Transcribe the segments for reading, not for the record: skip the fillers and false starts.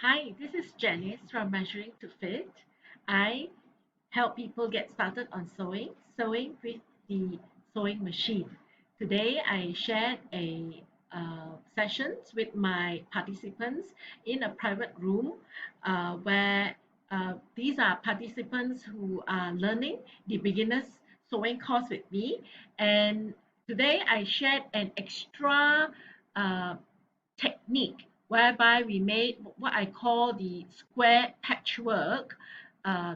Hi, this is Janice from Measuring to Fit. I help people get started on sewing with the sewing machine. Today, I shared a sessions with my participants in a private room where these are participants who are learning the beginners sewing course with me. And today, I shared an extra uh, technique whereby we made what I call the square patchwork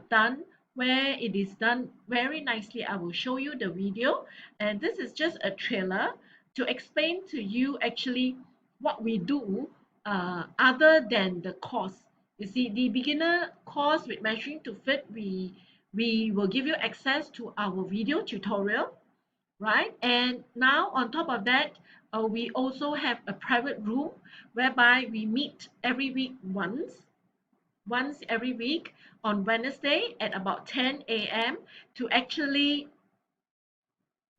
done where it is done very nicely. I will show you the video, and this is just a trailer to explain to you actually what we do other than the course. You see, the beginner course with measuring to fit, we will give you access to our video tutorial, right? And now on top of that, we also have a private room whereby we meet every week once every week on Wednesday at about 10 a.m. to actually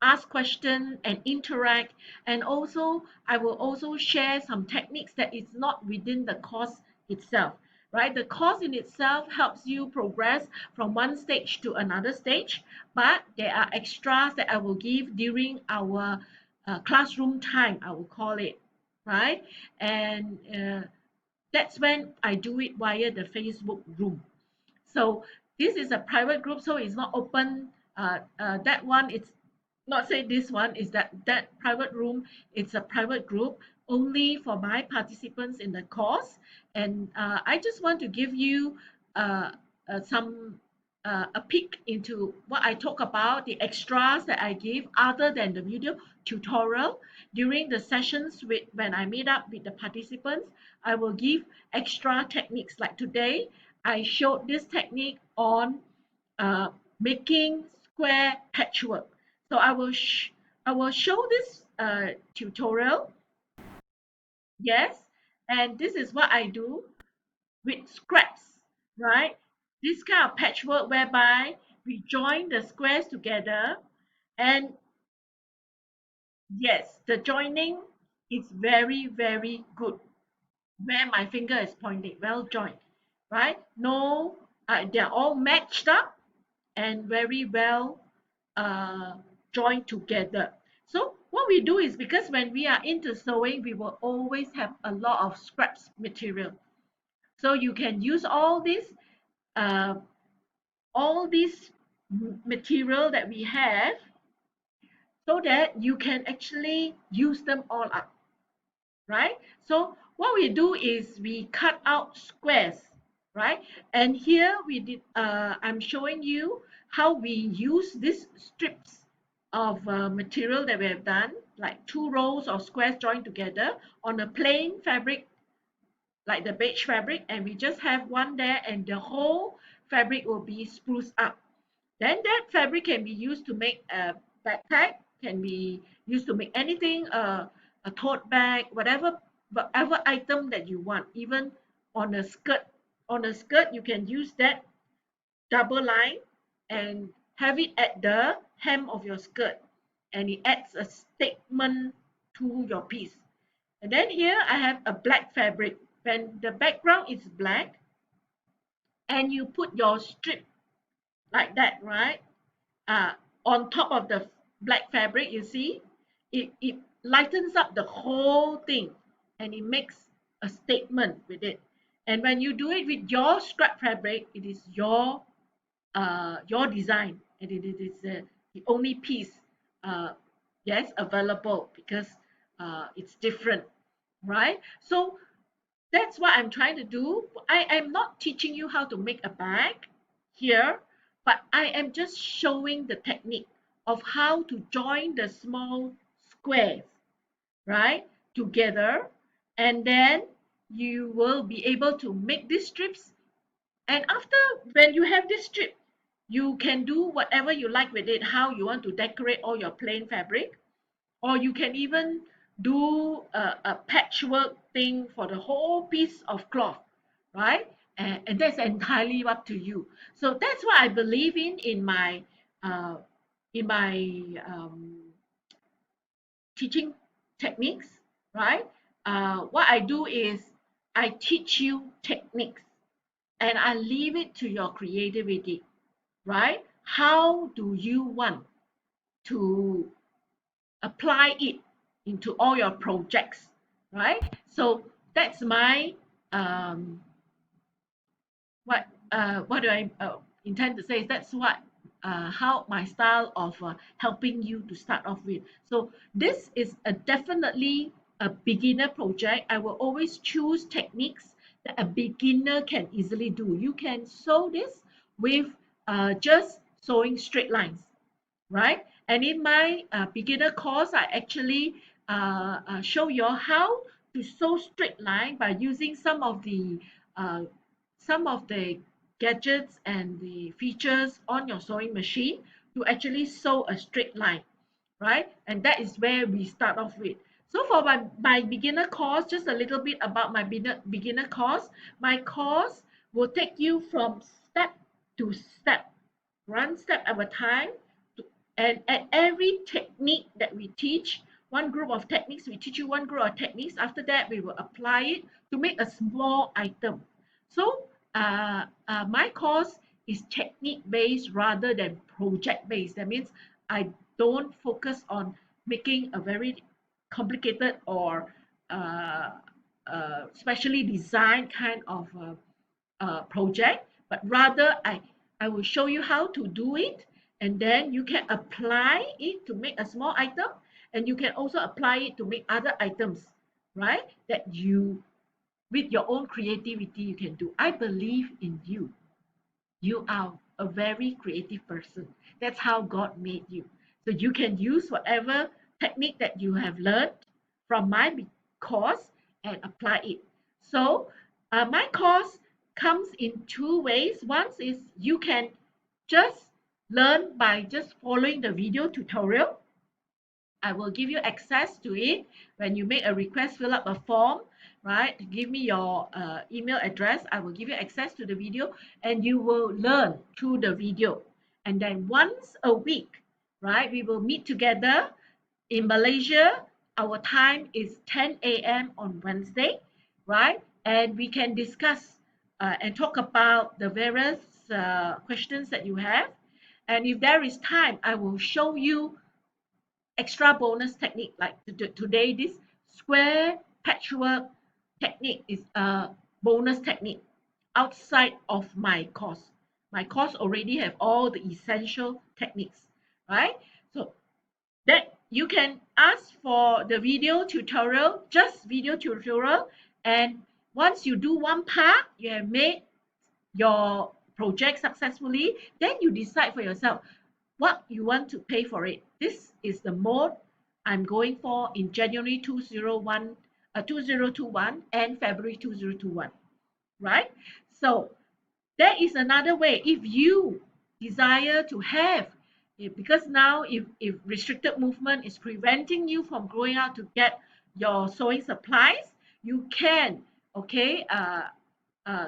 ask questions and interact. And also, I will also share some techniques that is not within the course itself, right? The course in itself helps you progress from one stage to another stage, but there are extras that I will give during our classroom time, I will call it, right? And that's when I do it via the Facebook room. So this is a private group, so it's not open. That one, it's not say this one is that private room. It's a private group only for my participants in the course. And I just want to give you some a peek into what I talk about, the extras that I give other than the video tutorial during the sessions with when I meet up with the participants. I will give extra techniques like today. I showed this technique on uh, making square patchwork. So I will show this tutorial. Yes, and this is what I do with scraps, right? This kind of patchwork whereby we join the squares together, and yes, the joining is very good. Where my finger is pointing, well joined, right? No, they're all matched up and very well uh, joined together. So what we do is because when we are into sewing, we will always have a lot of scraps material. So you can use uh, all this material that we have so that you can actually use them all up, right? So what we do is we cut out squares, right? And here I'm showing you how we use these strips of material that we have done, like two rows of squares joined together on a plain fabric, like the beige fabric, and we just have one there, and the whole fabric will be spruced up. Then that fabric can be used to make a backpack, can be used to make anything, a tote bag, whatever item that you want. Even on a skirt, you can use that double line and have it at the hem of your skirt, and it adds a statement to your piece. And then here I have a black fabric. When the background is black and you put your strip like that, right? uh, on top of the black fabric, you see, it lightens up the whole thing and it makes a statement with it. And when you do it with your scrap fabric, it is your design, and it is the only piece, uh, yes, available because it's different, right? So that's what I'm trying to do. I am not teaching you how to make a bag here, but I am just showing the technique of how to join the small squares, right, together. And then you will be able to make these strips. And after, when you have this strip, you can do whatever you like with it, how you want to decorate all your plain fabric, or you can even do a patchwork thing for the whole piece of cloth, right? And that's entirely up to you. So that's what I believe uh, in my teaching techniques, right? What I do is I teach you techniques and I leave it to your creativity, right? How do you want to apply it into all your projects, right? So that's my um, what do I intend to say is that's what how my style of helping you to start off with. So this is a definitely a beginner project. I will always choose techniques that a beginner can easily do. You can sew this with just sewing straight lines, right? And in my beginner course, I actually show you how to sew straight line by using uh, some of the gadgets and the features on your sewing machine to actually sew a straight line, right? And that is where we start off with. So for my beginner course, just a little bit about my beginner course. My course will take you from step to step, one step at a time. And at every technique that we teach, one group of techniques, we teach you one group of techniques. After that, we will apply it to make a small item. So my course is technique based rather than project based. That means I don't focus on making a very complicated or uh, specially designed kind of project, but rather I will show you how to do it, and then you can apply it to make a small item, and you can also apply it to make other items, right? That you, with your own creativity, you can do. I believe in you. You are a very creative person. That's how God made you. So you can use whatever technique that you have learned from my course and apply it. So my course comes in two ways. One is you can just learn by just following the video tutorial. I will give you access to it when you make a request, fill up a form, right? Give me your email address. I will give you access to the video and you will learn through the video. And then once a week, right, we will meet together in Malaysia. Our time is 10 a.m. on Wednesday, right? And we can discuss and talk about the various questions that you have. And if there is time, I will show you extra bonus technique like today this square patchwork technique is a bonus technique outside of my course already have all the essential techniques, right? So that you can ask for the video tutorial, just video tutorial, and once you do one part you have made your project successfully, then you decide for yourself what you want to pay for it. This is the mode I'm going for in January 2021 and February 2021, right? So there is another way. If you desire to have, because now if restricted movement is preventing you from going out to get your sewing supplies, you can, okay,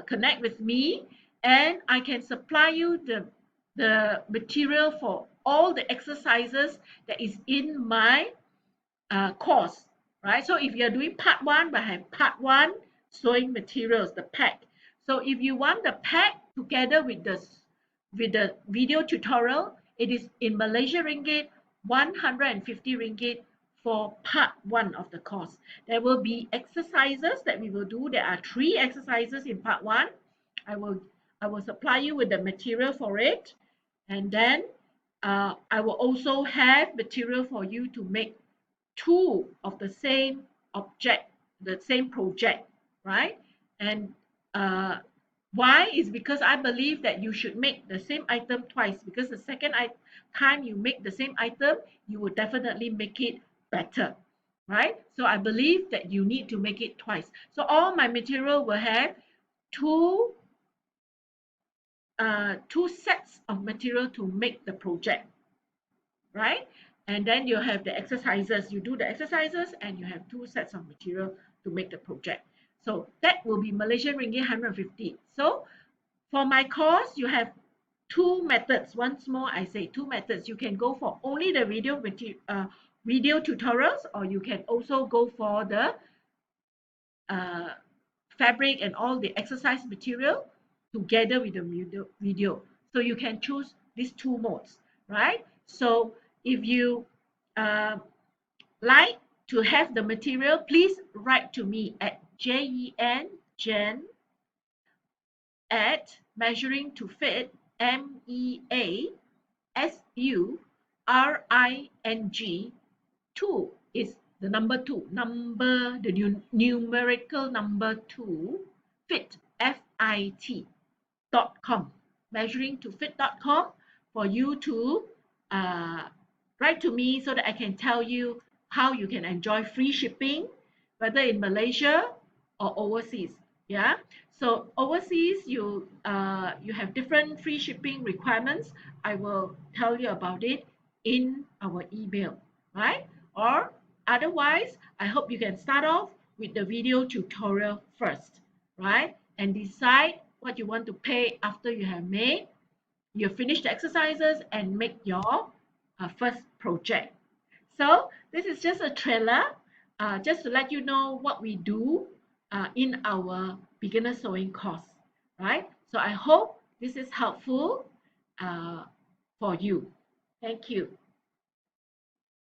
connect with me and I can supply you the material for all the exercises that is in my course, right? So if you're doing part one, I have part one sewing materials, the pack. So if you want the pack together with the video tutorial, it is in Malaysia ringgit, 150 ringgit for part one of the course. There will be exercises that we will do. There are 3 exercises in part one. I will I will supply you with the material for it, and then I will also have material for you to make 2 of the same object, the same project, right? And uh, why is because I believe that you should make the same item twice, because the second time you make the same item, you will definitely make it better, right? So I believe that you need to make it twice. So all my material will have two 2 sets of material to make the project, right? And then you have the exercises. You do the exercises and you have 2 sets of material to make the project. So that will be Malaysian ringgit 150. So for my course, you have 2 methods. Once more, I say 2 methods. You can go for only the video tutorials, or you can also go for the uh, fabric and all the exercise material together with the video. So you can choose these two modes, right? So if you uh, like to have the material, please write to me at Jen at measuring to fit MEASURING. Two is the number two, the numerical number two, fit fit.com, measuringtofit.com, for you to uh, write to me so that I can tell you how you can enjoy free shipping, whether in Malaysia or overseas. Yeah. So overseas, you have different free shipping requirements. I will tell you about it in our email, right? Or otherwise, I hope you can start off with the video tutorial first, right? And decide what you want to pay after you finish the exercises and make your first project. So this is just a trailer, just to let you know what we do in our beginner sewing course, right? So I hope this is helpful uh, for you. Thank you.